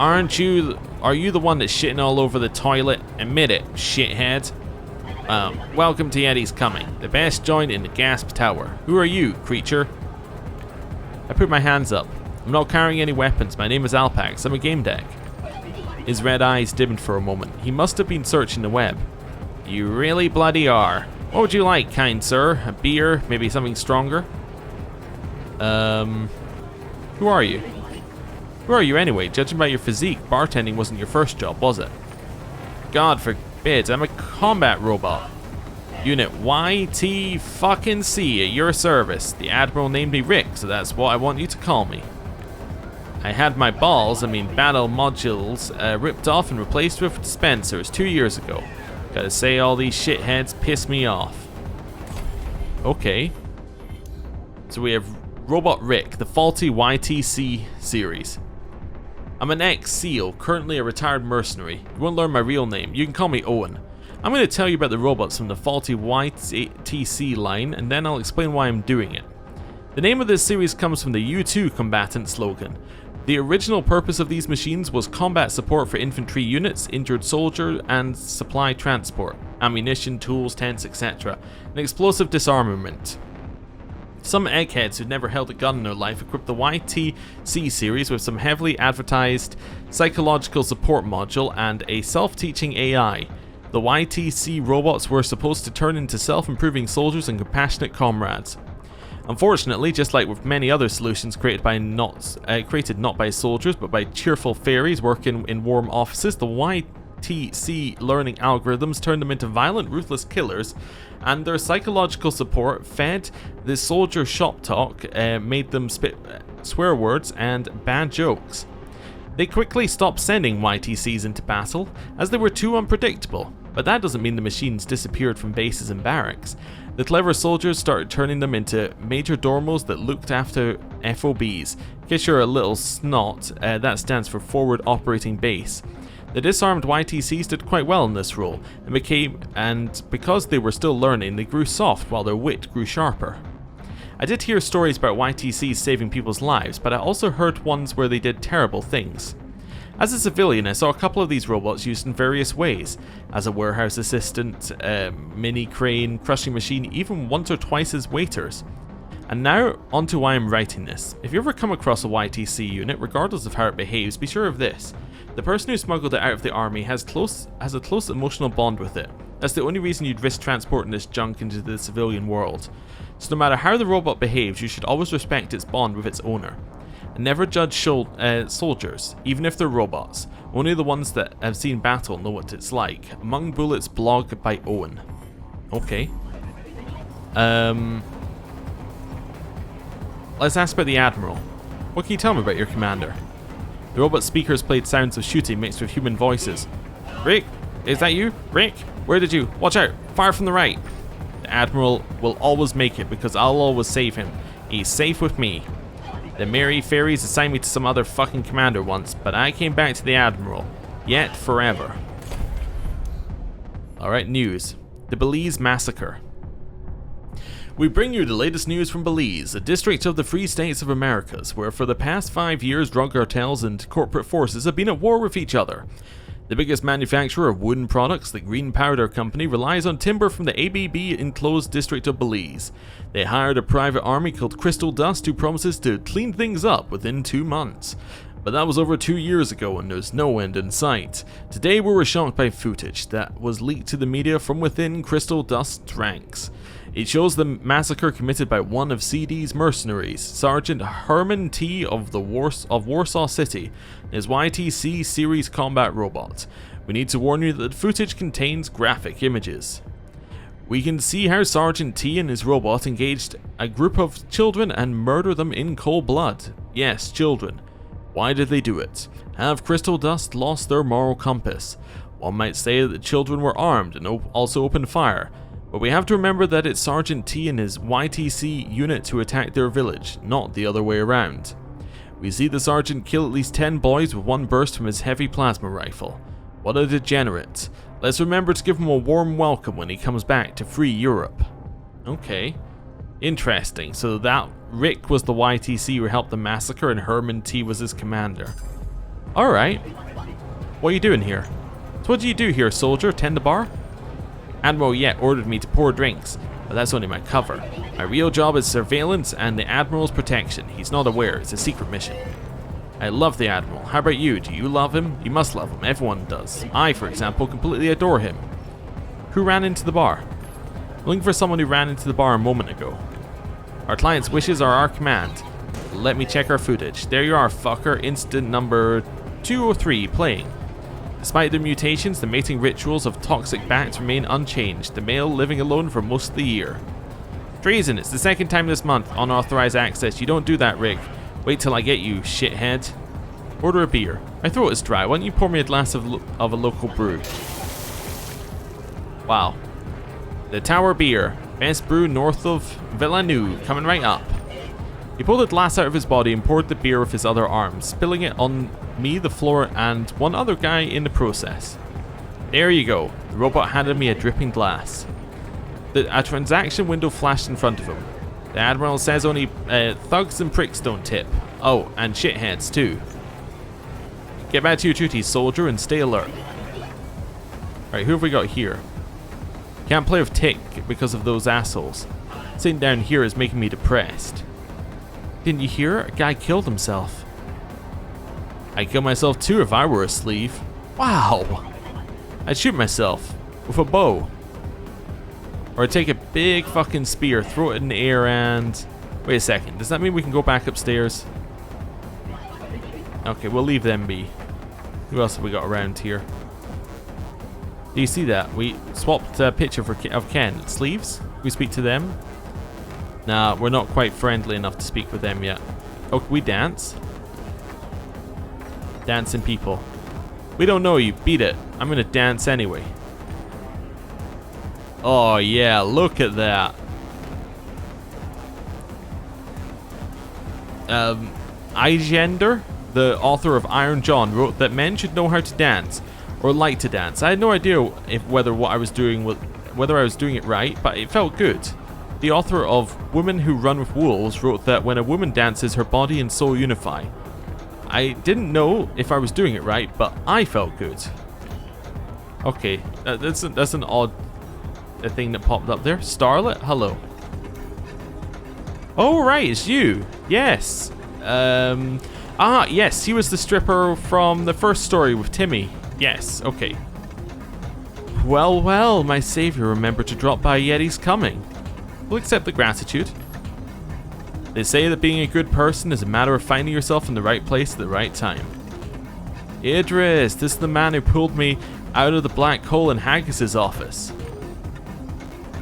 Are you the one that's shitting all over the toilet? Admit it, shithead. Welcome to Yeti's Coming, the best joint in the Gasp Tower. Who are you, creature? I put my hands up. I'm not carrying any weapons, my name is Alpax, I'm a Gamedec. His red eyes dimmed for a moment. He must have been searching the web. You really bloody are. What would you like, kind sir? A beer, maybe something stronger? Who are you? Who are you anyway? Judging by your physique, bartending wasn't your first job, was it? God forbid, I'm a combat robot. Unit YT fucking C at your service. The Admiral named me Rick, so that's what I want you to call me. I had my battle modules, ripped off and replaced with dispensers 2 years ago. Gotta say, all these shitheads piss me off. Okay. So we have Robot Rick, the faulty YTC series. I'm an ex-SEAL, currently a retired mercenary. You won't learn my real name, you can call me Owen. I'm going to tell you about the robots from the faulty YTC line, and then I'll explain why I'm doing it. The name of this series comes from the U2 combatant slogan. The original purpose of these machines was combat support for infantry units, injured soldiers, and supply transport, ammunition, tools, tents, etc., and explosive disarmament. Some eggheads who'd never held a gun in their life equipped the YTC series with some heavily advertised psychological support module and a self-teaching AI. The YTC robots were supposed to turn into self-improving soldiers and compassionate comrades. Unfortunately, just like with many other solutions created not by soldiers but by cheerful fairies working in warm offices, the YTC learning algorithms turned them into violent, ruthless killers, and their psychological support fed the soldier shop talk, made them spit swear words and bad jokes. They quickly stopped sending YTCs into battle as they were too unpredictable, but that doesn't mean the machines disappeared from bases and barracks. The clever soldiers started turning them into major dormos that looked after FOBs. In case you're a little snot, that stands for Forward Operating Base. The disarmed YTCs did quite well in this role, and because they were still learning, they grew soft while their wit grew sharper. I did hear stories about YTCs saving people's lives, but I also heard ones where they did terrible things. As a civilian, I saw a couple of these robots used in various ways. As a warehouse assistant, mini crane, crushing machine, even once or twice as waiters. And now, onto why I'm writing this. If you ever come across a YTC unit, regardless of how it behaves, be sure of this. The person who smuggled it out of the army has a close emotional bond with it. That's the only reason you'd risk transporting this junk into the civilian world. So no matter how the robot behaves, you should always respect its bond with its owner. And never judge soldiers, even if they're robots. Only the ones that have seen battle know what it's like. Among Bullets blog by Owen. Okay. Let's ask about the Admiral. What can you tell me about your commander? The robot speakers played sounds of shooting mixed with human voices. Rick, is that you? Rick, where did you? Watch out, fire from the right. The Admiral will always make it because I'll always save him. He's safe with me. The Merry Fairies assigned me to some other fucking commander once, but I came back to the Admiral. Yet forever. Alright, news. The Belize Massacre. We bring you the latest news from Belize, a district of the Free States of Americas, where for the past 5 years drug cartels and corporate forces have been at war with each other. The biggest manufacturer of wooden products, the Green Powder Company, relies on timber from the ABB enclosed district of Belize. They hired a private army called Crystal Dust who promises to clean things up within 2 months. But that was over 2 years ago and there's no end in sight. Today we were shocked by footage that was leaked to the media from within Crystal Dust's ranks. It shows the massacre committed by one of CD's mercenaries, Sergeant Herman T. of Warsaw City, and his YTC series combat robot. We need to warn you that the footage contains graphic images. We can see how Sergeant T and his robot engaged a group of children and murdered them in cold blood. Yes, children. Why did they do it? Have Crystal Dust lost their moral compass? One might say that the children were armed and also opened fire. But we have to remember that it's Sergeant T and his YTC unit who attacked their village, not the other way around. We see the sergeant kill at least 10 boys with one burst from his heavy plasma rifle. What a degenerate. Let's remember to give him a warm welcome when he comes back to free Europe. Okay. Interesting, so that Rick was the YTC who helped the massacre and Herman T was his commander. Alright. What are you doing here? So what do you do here, soldier? Tend the bar? Admiral Yet ordered me to pour drinks, but that's only my cover. My real job is surveillance and the Admiral's protection. He's not aware, it's a secret mission. I love the Admiral. How about you? Do you love him? You must love him, everyone does. I, for example, completely adore him. Who ran into the bar? Looking for someone who ran into the bar a moment ago. Our client's wishes are our command. Let me check our footage. There you are, fucker. Incident number 203 playing. Despite their mutations, the mating rituals of toxic bats remain unchanged, the male living alone for most of the year. Treason, it's the second time this month. Unauthorized access. You don't do that, Rick. Wait till I get you, shithead. Order a beer. My throat is dry. Why don't you pour me a glass of a local brew? Wow. The Tower Beer. Best brew north of Villeneuve. Coming right up. He pulled a glass out of his body and poured the beer with his other arm, spilling it on me, the floor, and one other guy in the process. There you go. The robot handed me a dripping glass. A transaction window flashed in front of him. The Admiral says only thugs and pricks don't tip. Oh, and shitheads too. Get back to your duties, soldier, and stay alert. Alright, who have we got here? Can't play with Tick because of those assholes. Sitting down here is making me depressed. Didn't you hear? A guy killed himself. I'd kill myself too if I were a sleeve. Wow! I'd shoot myself with a bow. Or I'd take a big fucking spear, throw it in the air and... Wait a second, does that mean we can go back upstairs? Okay, we'll leave them be. Who else have we got around here? Do you see that? We swapped a picture of Ken. Sleeves? We speak to them? Nah, we're not quite friendly enough to speak with them yet. Oh, can we dance? Dancing people. We don't know you. Beat it. I'm gonna dance anyway. Oh yeah, look at that. iGender, the author of Iron John, wrote that men should know how to dance, or like to dance. I had no idea whether I was doing it right, but it felt good. The author of Women Who Run with Wolves wrote that when a woman dances, her body and soul unify. I didn't know if I was doing it right, but I felt good. Okay, that's an odd thing that popped up there. Starlet, hello. Oh right, it's you. Yes. Yes, he was the stripper from the first story with Timmy. Yes, okay. Well, well, my savior remembered to drop by Yeti's coming. We'll accept the gratitude. They say that being a good person is a matter of finding yourself in the right place at the right time. Idris, this is the man who pulled me out of the black hole in Haggis's office.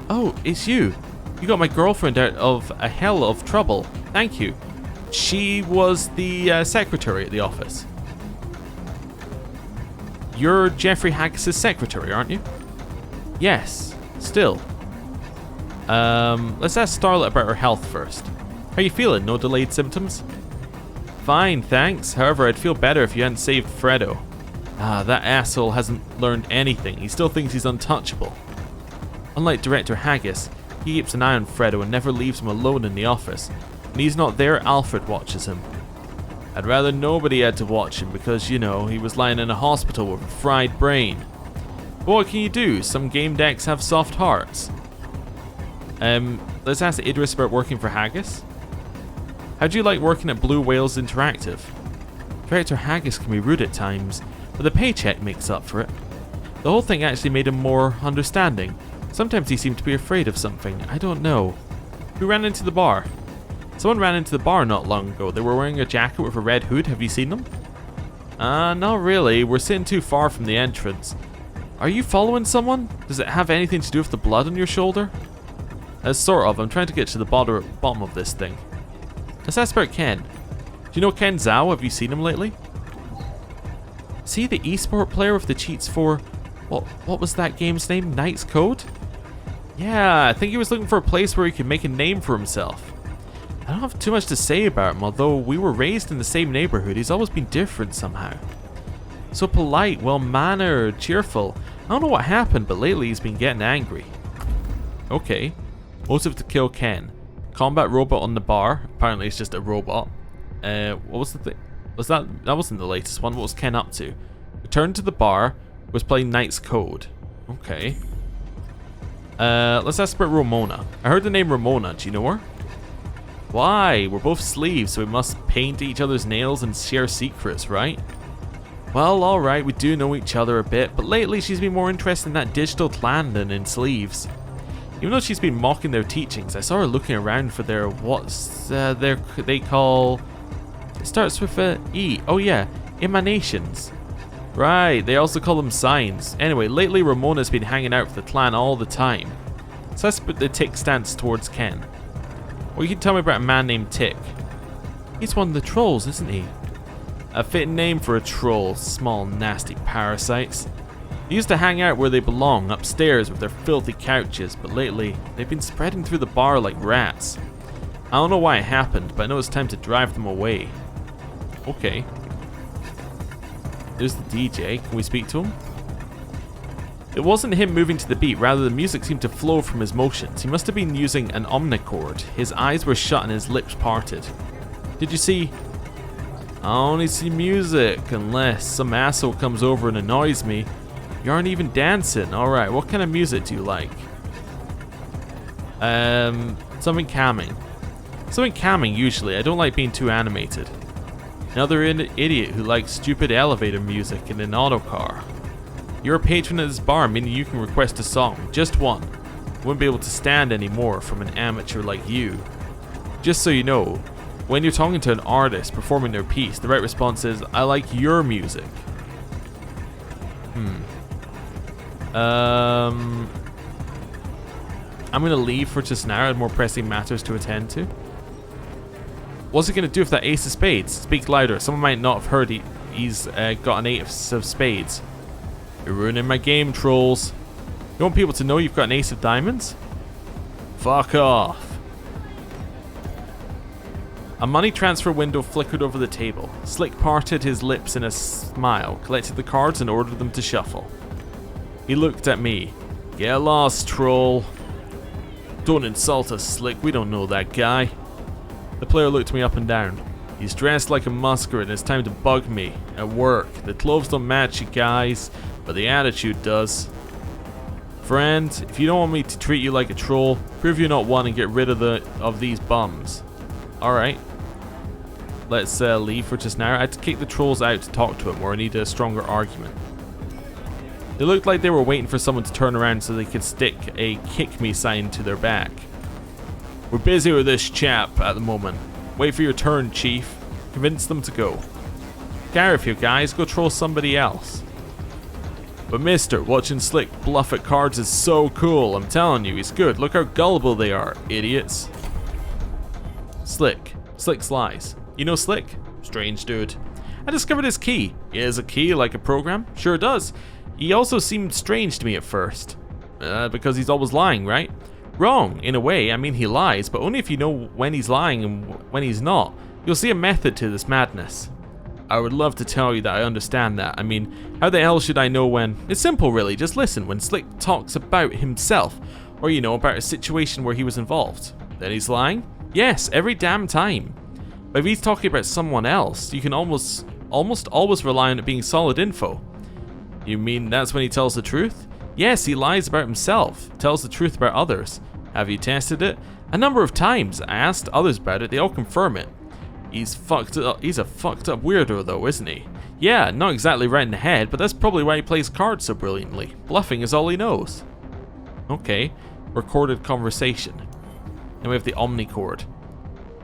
Oh, it's you. You got my girlfriend out of a hell of trouble. Thank you. She was the secretary at the office. You're Jeffrey Haggis's secretary, aren't you? Yes, still. Let's ask Starlet about her health first. How you feeling? No delayed symptoms? Fine, thanks. However, I'd feel better if you hadn't saved Fredo. That asshole hasn't learned anything. He still thinks he's untouchable. Unlike Director Haggis, he keeps an eye on Fredo and never leaves him alone in the office. When he's not there, Alfred watches him. I'd rather nobody had to watch him because, you know, he was lying in a hospital with a fried brain. But what can you do? Some game decks have soft hearts. Let's ask Idris about working for Haggis. How do you like working at Blue Whales Interactive? Director Haggis can be rude at times, but the paycheck makes up for it. The whole thing actually made him more understanding. Sometimes he seemed to be afraid of something. I don't know. Who ran into the bar? Someone ran into the bar not long ago. They were wearing a jacket with a red hood. Have you seen them? Not really. We're sitting too far from the entrance. Are you following someone? Does it have anything to do with the blood on your shoulder? Sort of. I'm trying to get to the bottom of this thing. Let's ask about Ken. Do you know Ken Zhao? Have you seen him lately? Is he the esport player with the cheats for... What was that game's name? Knight's Code? Yeah, I think he was looking for a place where he could make a name for himself. I don't have too much to say about him, although we were raised in the same neighborhood. He's always been different somehow. So polite, well-mannered, cheerful. I don't know what happened, but lately he's been getting angry. Okay. Motive to kill Ken. Combat robot on the bar. Apparently it's just a robot. What was the thing? That wasn't the latest one. What was Ken up to? Returned to the bar. Was playing Knight's Code. Okay. Let's ask about Ramona. I heard the name Ramona. Do you know her? Why? We're both sleeves, so we must paint each other's nails and share secrets, right? Well, alright, we do know each other a bit, but lately she's been more interested in that digital clan than in sleeves. Even though she's been mocking their teachings, I saw her looking around for their, they call... It starts with a E. Oh yeah, emanations. Right, they also call them signs. Anyway, lately Ramona's been hanging out with the clan all the time. So let's put the Tick stance towards Ken. Well, you can tell me about a man named Tick. He's one of the trolls, isn't he? A fitting name for a troll, small nasty parasites. They used to hang out where they belong, upstairs with their filthy couches, but lately they've been spreading through the bar like rats. I don't know why it happened, but I know it's time to drive them away. Okay. There's the DJ. Can we speak to him? It wasn't him moving to the beat, rather the music seemed to flow from his motions. He must have been using an omnichord. His eyes were shut and his lips parted. Did you see? I only see music, unless some asshole comes over and annoys me. You aren't even dancing. Alright, what kind of music do you like? Something calming. Something calming usually. I don't like being too animated. Another idiot who likes stupid elevator music in an autocar. You're a patron at this bar, meaning you can request a song. Just one. Wouldn't be able to stand any more from an amateur like you. Just so you know, when you're talking to an artist performing their piece, the right response is, I like your music. I'm gonna leave for just now. I had more pressing matters to attend to. What's he gonna do with that ace of spades? Speak louder. Someone might not have heard he's got an ace of spades. You're ruining my game, trolls. You want people to know you've got an ace of diamonds? Fuck off. A money transfer window flickered over the table. Slick parted his lips in a smile, collected the cards and ordered them to shuffle. He looked at me. Get lost, troll. Don't insult us, Slick. We don't know that guy. The player looked me up and down. He's dressed like a masquerade and it's time to bug me. At work. The clothes don't match you guys, but the attitude does. Friend, if you don't want me to treat you like a troll, prove you're not one and get rid of these bums. Alright. Let's leave for just now. I had to kick the trolls out to talk to him, or I need a stronger argument. They looked like they were waiting for someone to turn around so they could stick a kick me sign to their back. We're busy with this chap at the moment. Wait for your turn, Chief. Convince them to go. Care if you guys, go troll somebody else. But mister, watching Slick bluff at cards is so cool. I'm telling you, he's good. Look how gullible they are, idiots. Slick. Slick's lies. You know Slick? Strange dude. I discovered his key. He has a key like a program? Sure does. He also seemed strange to me at first. Because he's always lying, right? Wrong, in a way. I mean, he lies, but only if you know when he's lying and when he's not. You'll see a method to this madness. I would love to tell you that I understand that. I mean, how the hell should I know when? It's simple, really. Just listen when Slick talks about himself, or you know, about a situation where he was involved. Then he's lying? Yes, every damn time. But if he's talking about someone else, you can almost always rely on it being solid info. You mean that's when he tells the truth? Yes, he lies about himself, tells the truth about others. Have you tested it? A number of times. I asked others about it, they all confirm it. He's a fucked up weirdo though, isn't he? Yeah, not exactly right in the head, but that's probably why he plays cards so brilliantly. Bluffing is all he knows. Okay, recorded conversation. Then we have the omnichord.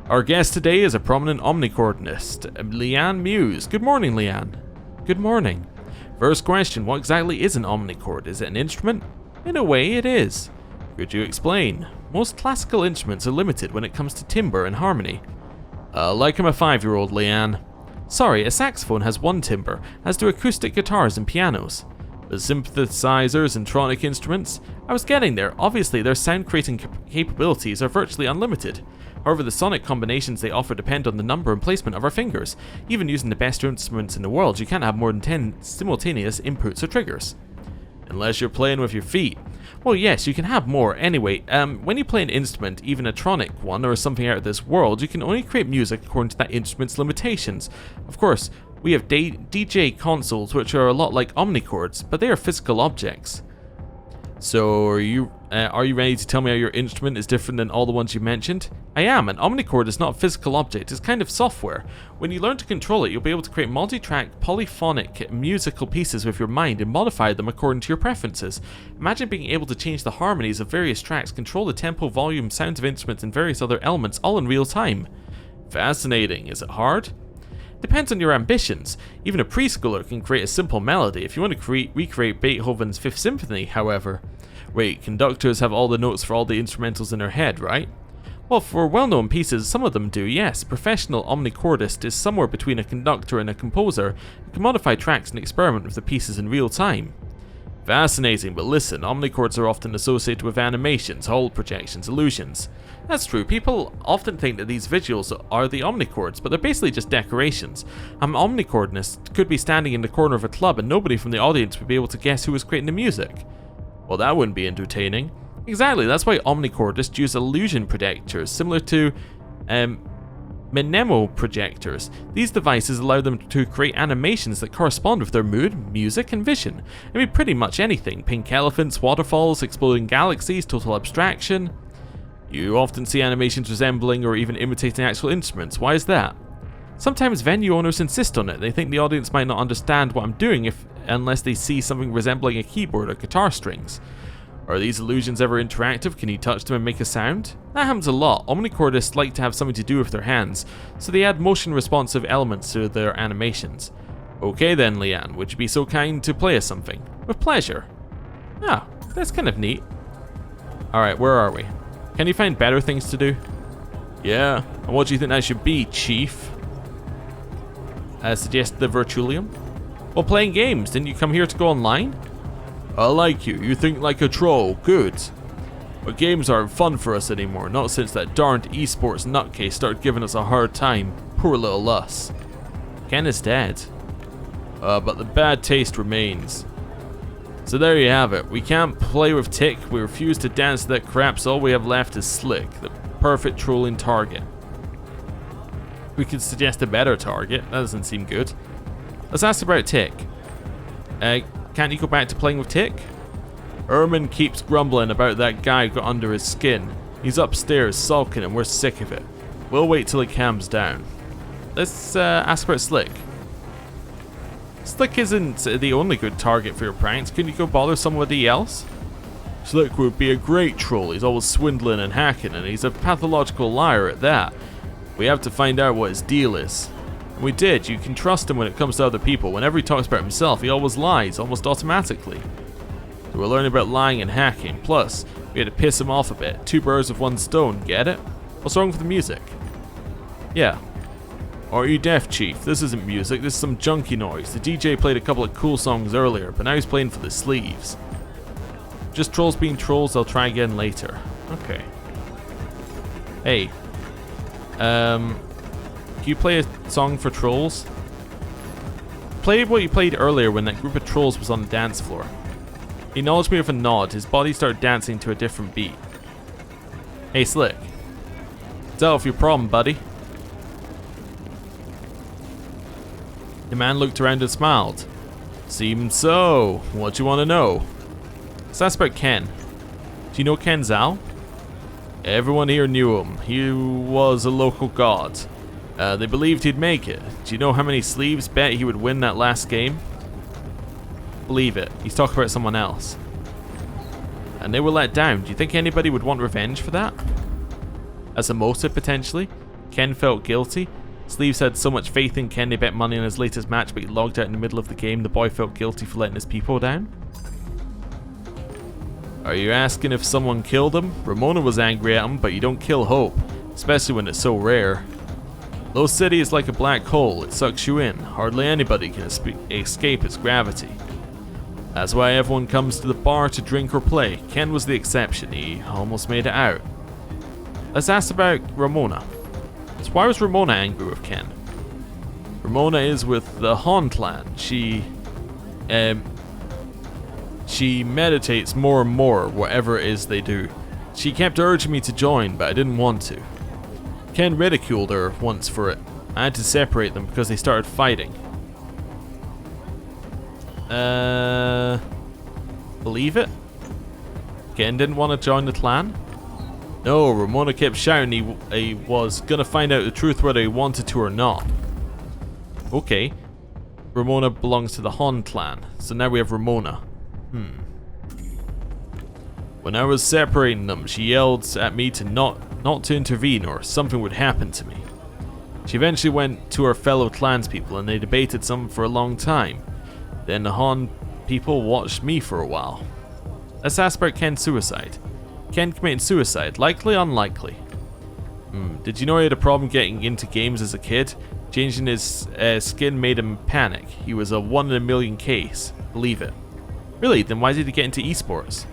Our guest today is a prominent omnichordist, Leanne Muse. Good morning, Leanne. Good morning. First question, what exactly is an omnichord? Is it an instrument? In a way, it is. Could you explain? Most classical instruments are limited when it comes to timbre and harmony. Like I'm a 5-year-old, Leanne. Sorry, a saxophone has one timbre, as do acoustic guitars and pianos. But synthesizers and tronic instruments? I was getting there. Obviously, their sound creating capabilities are virtually unlimited. However, the sonic combinations they offer depend on the number and placement of our fingers. Even using the best instruments in the world, you can't have more than 10 simultaneous inputs or triggers. Unless you're playing with your feet. Well, yes, you can have more. Anyway, when you play an instrument, even a tronic one or something out of this world, you can only create music according to that instrument's limitations. Of course, we have DJ consoles, which are a lot like omnichords, but they are physical objects. So, are you ready to tell me how your instrument is different than all the ones you mentioned? I am. An omnichord is not a physical object, it's kind of software. When you learn to control it, you'll be able to create multi-track, polyphonic musical pieces with your mind and modify them according to your preferences. Imagine being able to change the harmonies of various tracks, control the tempo, volume, sounds of instruments, and various other elements all in real time. Fascinating. Is it hard? Depends on your ambitions. Even a preschooler can create a simple melody. If you want to recreate Beethoven's Fifth Symphony, however. Wait, conductors have all the notes for all the instrumentals in their head, right? Well, for well-known pieces, some of them do, yes. A professional omnichordist is somewhere between a conductor and a composer and can modify tracks and experiment with the pieces in real time. Fascinating, but listen, omnichords are often associated with animations, hall projections, illusions. That's true, people often think that these visuals are the omnichords, but they're basically just decorations. An omnichordist could be standing in the corner of a club and nobody from the audience would be able to guess who was creating the music. Well, that wouldn't be entertaining. Exactly, that's why omnichordists use illusion projectors, similar to Mnemo projectors. These devices allow them to create animations that correspond with their mood, music, and vision. I mean, pretty much anything. Pink elephants, waterfalls, exploding galaxies, total abstraction. You often see animations resembling or even imitating actual instruments. Why is that? Sometimes venue owners insist on it. They think the audience might not understand what I'm doing unless they see something resembling a keyboard or guitar strings. Are these illusions ever interactive? Can you touch them and make a sound? That happens a lot. Omnichordists like to have something to do with their hands, so they add motion responsive elements to their animations. Okay then, Leanne, would you be so kind to play us something? With pleasure. Ah, that's kind of neat. Alright, where are we? Can you find better things to do? Yeah, and what do you think that should be, Chief? Suggest the Virtualium? Well, playing games, didn't you come here to go online? I like you. You think like a troll. Good. But games aren't fun for us anymore, not since that darned esports nutcase started giving us a hard time. Poor little us. Ken is dead. But the bad taste remains. So there you have it. We can't play with Tick, we refuse to dance to that crap, so all we have left is Slick, the perfect trolling target. We could suggest a better target. That doesn't seem good. Let's ask about Tick. Can't you go back to playing with Tick? Herman keeps grumbling about that guy who got under his skin. He's upstairs sulking and we're sick of it. We'll wait till he calms down. Let's ask about Slick. Slick isn't the only good target for your pranks. Can you go bother somebody else? Slick would be a great troll. He's always swindling and hacking, and he's a pathological liar at that. We have to find out what his deal is. And we did. You can trust him when it comes to other people. Whenever he talks about himself, he always lies, almost automatically. So we're learning about lying and hacking. Plus, we had to piss him off a bit. 2 birds with 1 stone, get it? What's wrong with the music? Yeah. Are you deaf, Chief? This isn't music, this is some junky noise. The DJ played a couple of cool songs earlier, but now he's playing for the sleeves. Just trolls being trolls, I'll try again later. Okay. Hey. Can you play a song for trolls? Play what you played earlier when that group of trolls was on the dance floor. He acknowledged me with a nod, his body started dancing to a different beat. Hey Slick. What's out with your problem, buddy? The man looked around and smiled. Seems so. What do you want to know? So that's about Ken. Do you know Ken Zhao? Everyone here knew him. He was a local god. They believed he'd make it. Do you know how many sleeves bet he would win that last game? Believe it. He's talking about someone else. And they were let down. Do you think anybody would want revenge for that? As a motive, potentially? Ken felt guilty. Sleeves had so much faith in Ken they bet money on his latest match, but he logged out in the middle of the game. The boy felt guilty for letting his people down. Are you asking if someone killed him? Ramona was angry at him, but you don't kill hope, especially when it's so rare. Low City is like a black hole, it sucks you in. Hardly anybody can escape its gravity. That's why everyone comes to the bar to drink or play. Ken was the exception, he almost made it out. Let's ask about Ramona. So why was Ramona angry with Ken? Ramona is with the Han clan. She meditates more and more, whatever it is they do. She kept urging me to join, but I didn't want to. Ken ridiculed her once for it. I had to separate them because they started fighting. Believe it? Ken didn't want to join the clan? No, Ramona kept shouting he was gonna find out the truth whether he wanted to or not. Okay. Ramona belongs to the Han clan, so now we have Ramona. When I was separating them, she yelled at me to not to intervene or something would happen to me. She eventually went to her fellow clanspeople and they debated some for a long time. Then the Han people watched me for a while. Let's ask about Ken's suicide. Ken committed suicide, likely unlikely. Did you know he had a problem getting into games as a kid? Changing his skin made him panic. He was a 1 in a million case. Believe it. Really? Then why did he get into esports?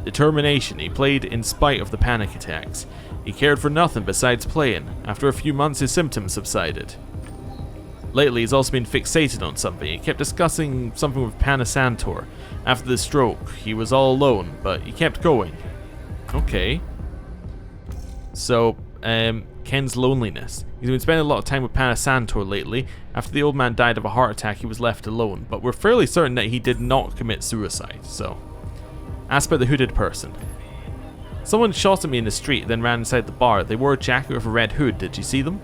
Determination. He played in spite of the panic attacks. He cared for nothing besides playing. After a few months, his symptoms subsided. Lately, he's also been fixated on something. He kept discussing something with Panasantor. After the stroke, he was all alone, but he kept going. Okay. So, Ken's loneliness. He's been spending a lot of time with Panasantor lately. After the old man died of a heart attack, he was left alone. But we're fairly certain that he did not commit suicide, so... Ask about the hooded person. Someone shot at me in the street, then ran inside the bar. They wore a jacket with a red hood. Did you see them?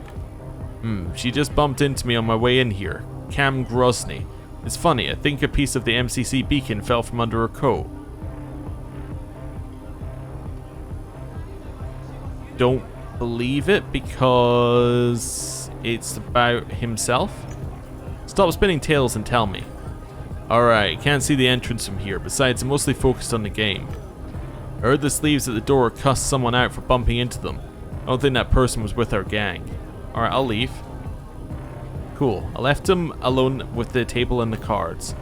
She just bumped into me on my way in here. Cam Grosny. It's funny, I think a piece of the MCC beacon fell from under her coat. Don't believe it because it's about himself? Stop spinning tales and tell me. Alright, can't see the entrance from here. Besides, I'm mostly focused on the game. I heard the sleeves at the door cuss someone out for bumping into them. I don't think that person was with our gang. Alright, I'll leave. Cool. I left him alone with the table and the cards.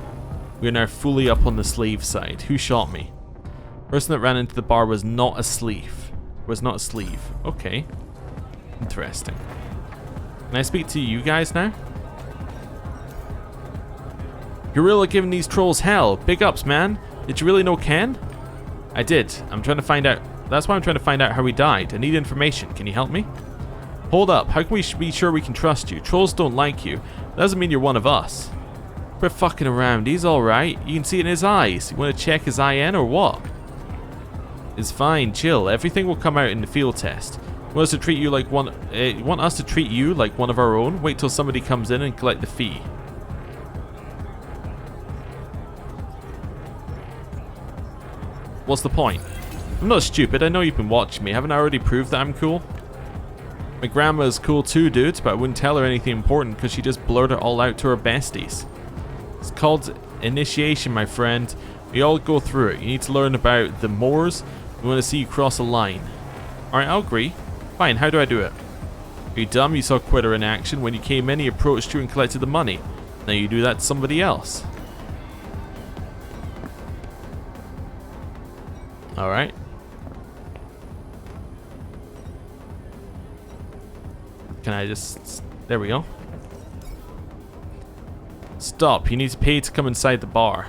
We are now fully up on the slave side. Who shot me? The person that ran into the bar was not a sleeve. Okay. Interesting. Can I speak to you guys now? Gorilla giving these trolls hell. Big ups, man. Did you really know Ken? I did. I'm trying to find out. That's why I'm trying to find out how he died. I need information. Can you help me? Hold up. How can we be sure we can trust you? Trolls don't like you. That doesn't mean you're one of us. We're fucking around. He's alright. You can see it in his eyes. You want to check his IN or what? It's fine. Chill. Everything will come out in the field test. You want us to treat you like one of our own? Wait till somebody comes in and collect the fee. what's the point? I'm not stupid, I know you've been watching me. Haven't I already proved that I'm cool? My grandma is cool too, dude, but I wouldn't tell her anything important because she just blurted it all out to her besties. It's called initiation, my friend. We all go through it. You need to learn about the Moors. We want to see you cross a line. Alright, I'll agree. Fine, how do I do it? Are you dumb? You saw Quitter in action. When you came in, he approached you and collected the money. Now you do that to somebody else. Alright. Can I just... There we go. Stop. You need to pay to come inside the bar.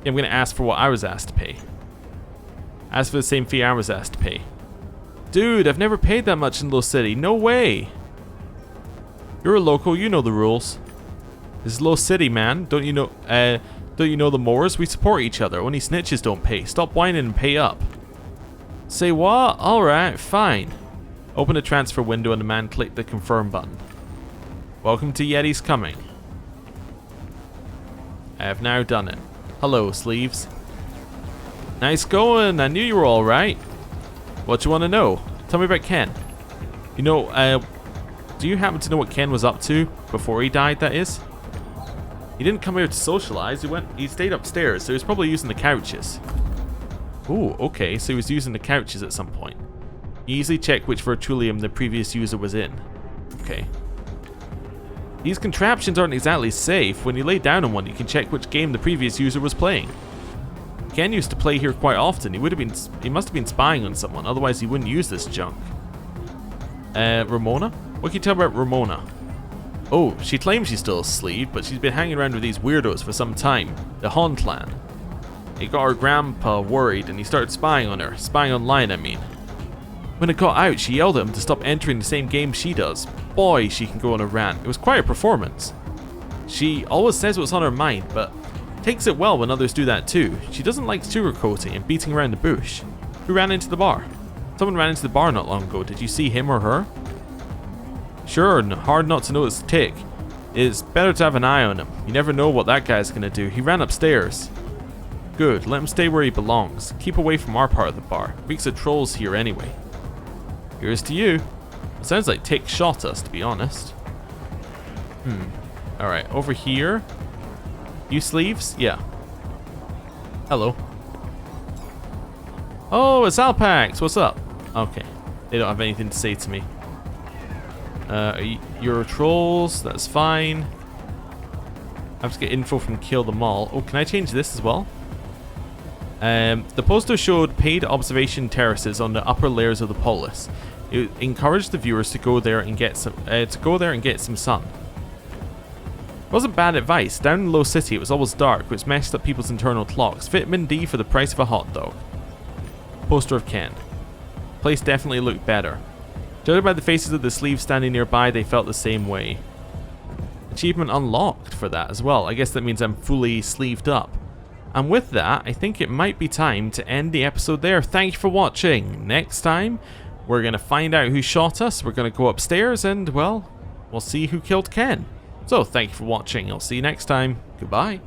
Yeah, I'm going to ask for what I was asked to pay. Ask for the same fee I was asked to pay. Dude, I've never paid that much in Low City. No way. You're a local. You know the rules. This is Low City, man. Don't you know the Moors? We support each other. Only snitches don't pay. Stop whining and pay up. Say what? Alright, fine. Open the transfer window and the man clicked the confirm button. Welcome to Yeti's Coming. I have now done it. Hello, sleeves. Nice going. I knew you were alright. What do you want to know? Tell me about Ken. You know, do you happen to know what Ken was up to before he died, that is? He didn't come here to socialize. He stayed upstairs, so he was probably using the couches. Ooh, okay, so he was using the couches at some point. You easily check which virtualium the previous user was in. Okay. These contraptions aren't exactly safe. When you lay down on one, you can check which game the previous user was playing. Ken used to play here quite often. He must have been spying on someone, otherwise he wouldn't use this junk. Ramona? What can you tell about Ramona? Oh, she claims she's still asleep, but she's been hanging around with these weirdos for some time. The Hon clan. It got her grandpa worried and he started spying on her. Spying online, I mean. When it got out, she yelled at him to stop entering the same game she does. Boy, she can go on a rant. It was quite a performance. She always says what's on her mind, but takes it well when others do that too. She doesn't like sugarcoating and beating around the bush. Who ran into the bar? Someone ran into the bar not long ago. Did you see him or her? Sure, hard not to notice the tick. It's better to have an eye on him. You never know what that guy's gonna do. He ran upstairs. Good, let him stay where he belongs. Keep away from our part of the bar. Reeks of trolls here anyway. Here's to you. It sounds like Tick shot us, to be honest. Alright, over here. You sleeves? Yeah. Hello. Oh, it's Alpax. What's up? Okay. They don't have anything to say to me. You're trolls. That's fine. I have to get info from Kill Them All. Oh, can I change this as well? The poster showed paid observation terraces on the upper layers of the polis. It encouraged the viewers to go there and get some sun. It wasn't bad advice. Down in Low City, it was always dark, which messed up people's internal clocks. Vitamin D for the price of a hot dog. Poster of Ken. Place definitely looked better. Judging by the faces of the sleeves standing nearby, they felt the same way. Achievement unlocked for that as well. I guess that means I'm fully sleeved up. And with that, I think it might be time to end the episode there. Thank you for watching. Next time, we're going to find out who shot us. We're going to go upstairs and, well, we'll see who killed Ken. So, thank you for watching. I'll see you next time. Goodbye.